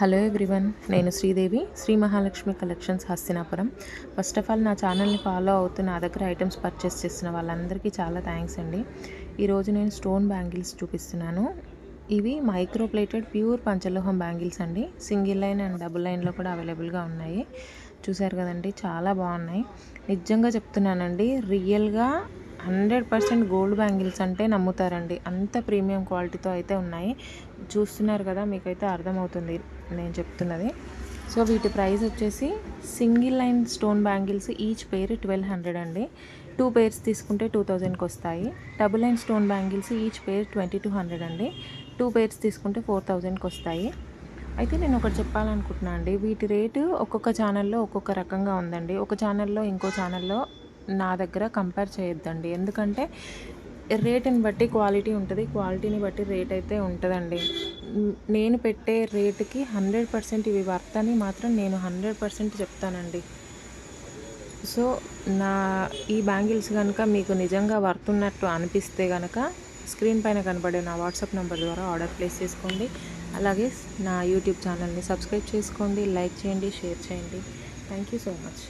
Hello everyone, నేను Sridevi, Sri Mahalakshmi collections Hastinapuram. First of all నా ఛానల్ని ఫాలో అవుతూ నా దగ్గర ఐటమ్స్ పర్చేస్ చేస్తున్న వాళ్ళందరికీ చాలా థ్యాంక్స్ అండి. ఈరోజు నేను స్టోన్ బ్యాంగిల్స్ చూపిస్తున్నాను. ఇవి మైక్రో ప్లేటెడ్ ప్యూర్ పంచలోహం బ్యాంగిల్స్ అండి. సింగిల్ లైన్ అండ్ డబుల్ లైన్లో కూడా అవైలబుల్గా ఉన్నాయి. చూసారు కదండి, చాలా బాగున్నాయి. నిజంగా చెప్తున్నానండి, రియల్గా 100% గోల్డ్ బ్యాంగిల్స్ అంటే నమ్ముతారండి. అంత ప్రీమియం క్వాలిటీతో అయితే ఉన్నాయి. చూస్తున్నారు కదా, మీకైతే అర్థమవుతుంది నేను చెప్తున్నది. సో వీటి ప్రైస్ వచ్చేసి single line stone bangles each పేర్ 1200 అండి. 2 పేర్స్ తీసుకుంటే 2000కి వస్తాయి. Double line stone bangles each పేర్ 2200 అండి. 2 పేర్స్ తీసుకుంటే 4000కి వస్తాయి. అయితే నేను ఒకటి చెప్పాలనుకుంటున్నాను అండి, వీటి రేటు ఒక్కొక్క ఛానల్లో ఒక్కొక్క రకంగా ఉందండి. ఒక ఛానల్లో ఇంకో ఛానల్లో నా దగ్గర కంపేర్ చేయొద్దండి. ఎందుకంటే రేటుని బట్టి క్వాలిటీ ఉంటుంది, క్వాలిటీని బట్టి రేట్ అయితే ఉంటుందండి. నేను పెట్టే రేటుకి 100% ఇవి వర్త్ అని మాత్రం నేను 100% చెప్తానండి. సో ఈ బ్యాంగిల్స్ కనుక మీకు నిజంగా వర్త్ ఉన్నట్టు అనిపిస్తే కనుక స్క్రీన్ పైన కనబడే నా వాట్సాప్ నెంబర్ ద్వారా ఆర్డర్ ప్లేస్ చేసుకోండి. అలాగే నా యూట్యూబ్ ఛానల్ని సబ్స్క్రైబ్ చేసుకోండి, లైక్ చేయండి, షేర్ చేయండి. Thank you so much.